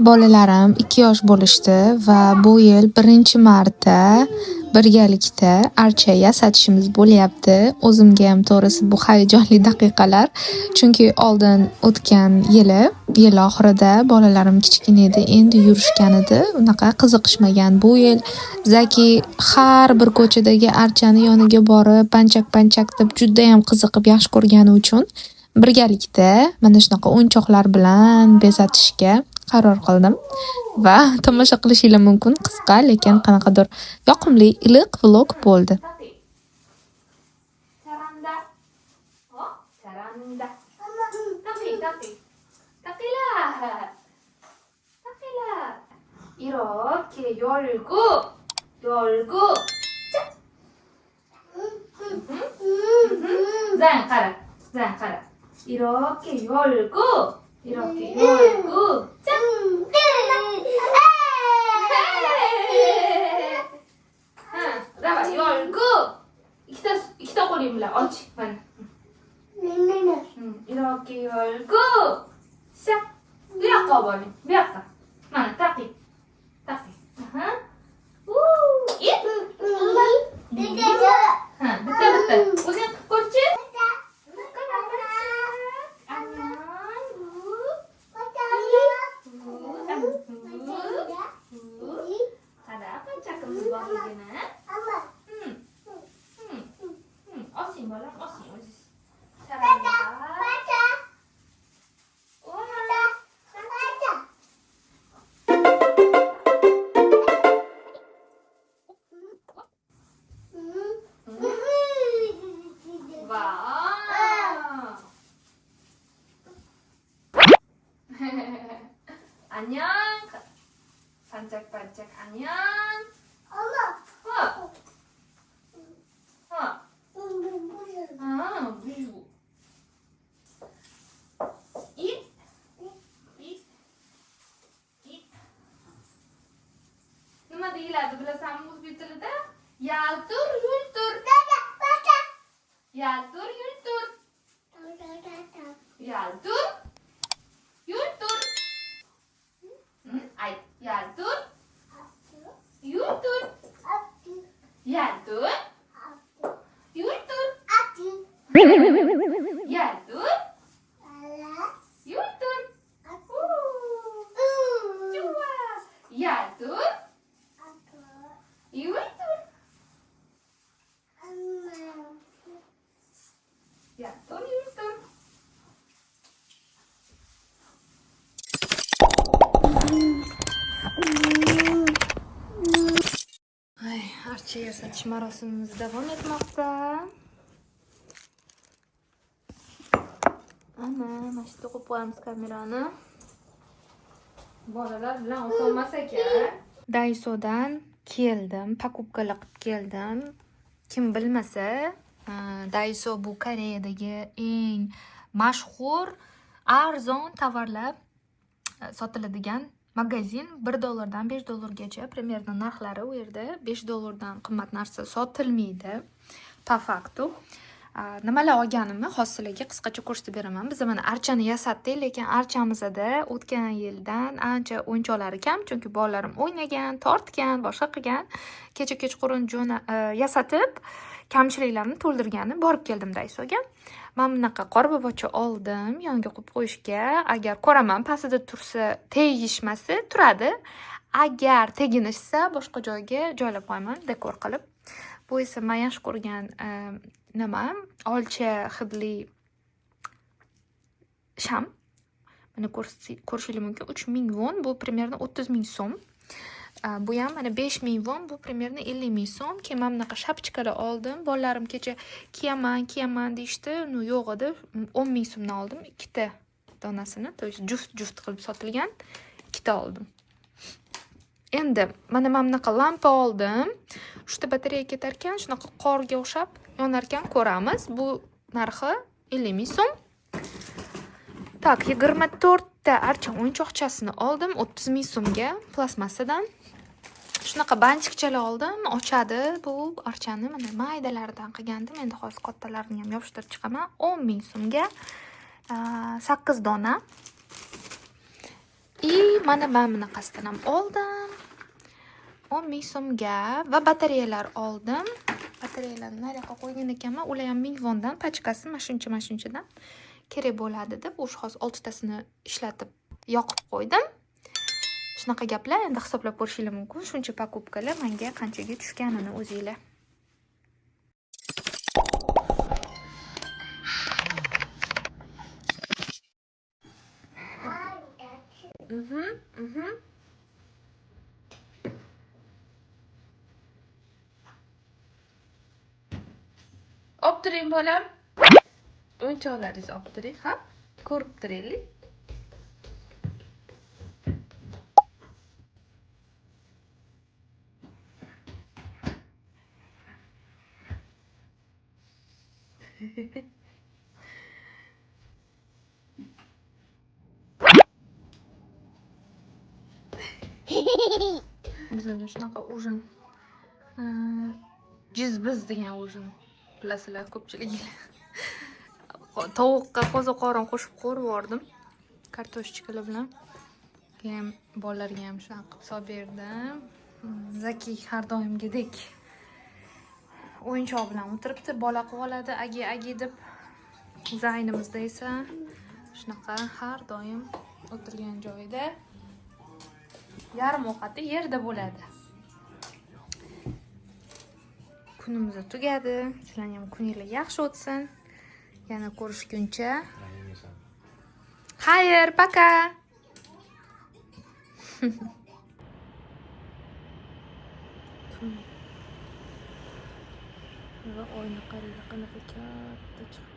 Bolalarim 2 yosh bo'lishdi va bu yil birinchi marta birgalikda archa yasatishimiz bo'lyapti. O'zimga ham to'g'risi bu hayajonli daqiqalar. Chunki oldin o'tgan yil oxirida bolalarim kichkina edi, endi yurishgan edi. Unaqa qiziqishmagan. Bu yil Zaki har bir ko'chadagi archani yoniga borib, panchak deb juda ham qiziqib yaxshi ko'rgani uchun birgalikda mana shunaqa o'yinchoqlar bilan bezatishga qaror qildim va tomosha qilishingiz mumkin. Qisqa, lekin qanaqadir yoqimli, iliq vlog bo'ldi. 이렇게 열고 자 가라 이렇게 열고 짠 давай 열고 이기다 거리면 옳지 이렇게 열고 시작 미약가 버리 미약가 mana tapi betul udah kurci ada apa cakap bawah gini osin bola osin 안녕 반짝반짝 안녕 무슨 nima deyiladi bilasanmi o'zbek tilida? Yaltur yultur yaltur yultur yaltur yultur ay yaltur yultur yaltur yultur yaltur yultur Coba yaltur yultur yaltur yultur archa yasatish marosimimiz davom etmoqda. Mana shu qo'yib qo'yamiz kamerani. Bolalar bilan o'tolmas ekan. Daisodan keldim, pakubkalar qilib keldim. Kim bilmasa, Daiso bu Koreyadagi eng mashhur arzon tovarlar sotiladigan magazin. $1 dan $5 примерно narxlari u yerda. $5 qimmat narsa sotilmaydi. Po faktu. Nimalar olganimni hozirlarga qisqacha ko'rsatib beraman. Biz mana archani yasatdik, lekin archamizda o'tgan yildan ancha o'yinchoqlari kam, chunki bolalarim o'ynagan, tortgan, boshqa qilgan. Kechqurun yasatib, kamchiliklarni to'ldirgani borib keldim Daisoga. Men bunaqa qorbobocha oldim, yonga qo'yib qo'yishga. Agar ko'raman pastida tursa, tegishmasa turadi. Agar teginishsa, boshqa joyga joylab qo'yaman dekor qilib. Bu esa men yaxshi ko'rgan nima? Olcha hidli sham. Mana ko'rishingiz mumkin. 3000 won, bu примерно 30,000 so'm. Bu ham mana 5000 won, bu примерно 50,000 so'm. Keyin men bunaqa shapchikalar oldim. Bolalarim kecha kiyaman deyishdi. No yo'q edi. 10,000 so'mdan oldim. Ikkita donasini, to есть juft qilib sotilgan. Ikkita oldim. Endi mana men bunaqa lampa oldim. Uchta batareya ketar ekan, shunaqa qorga o'xshab yonar ekan, ko'ramiz. Bu narxi 50,000 so'm. Tak, 24 ta archa o'yinchoqchasini oldim 30,000 so'mga, plastmassadan. shunaqa banchikchalar oldim. Ochadi. Bu archani mana maydalaridan qilgandim. Endi hozir kattalarini ham yopishtirib chiqaman. 10.000 so'mga 8 dona. Mana men bunaqasidan ham oldim. 10.000 so'mga va batareyalar oldim. Batareyalarni nariyoqqa qo'ygan ekanman. Ular ham Mingvondan pachkasi mashunchadan kerak bo'ladi deb o'sha hozir 6 tasini ishlatib yoqib qo'ydim. Shunaqa gaplar, endi hisoblab ko'rishingiz mumkin. Shuncha покупкаlar menga qanchaga tushganini o'zingizlar. Optiring bolam. O'yinchoqlaringizni optiring, ha? Ko'rib turaylik. Bizda shunaqa ujin jizbiz degan ujin bilasizlar ko'pchiliginglar. Tovuqqa qo'ziqorin qo'shib qo'rib yubordim. Kartoshkalar bilan. Keyin bolalarga ham shunaqa qilib solib berdim. Zaki har doimgidek o'yinchoq bilan o'tiribdi, bola qilib oladi, agi deb. Zaynimizda esa shunaqa har doim o'tirgan joyida yarim ovqati yerda bo'ladi. Kunimiz tugadi. Sizlarning ham kuningiz yaxshi o'tsin. Yana ko'rishguncha. Xayr, paka. Va oyni qaranglar qanaqa katta chiqdi.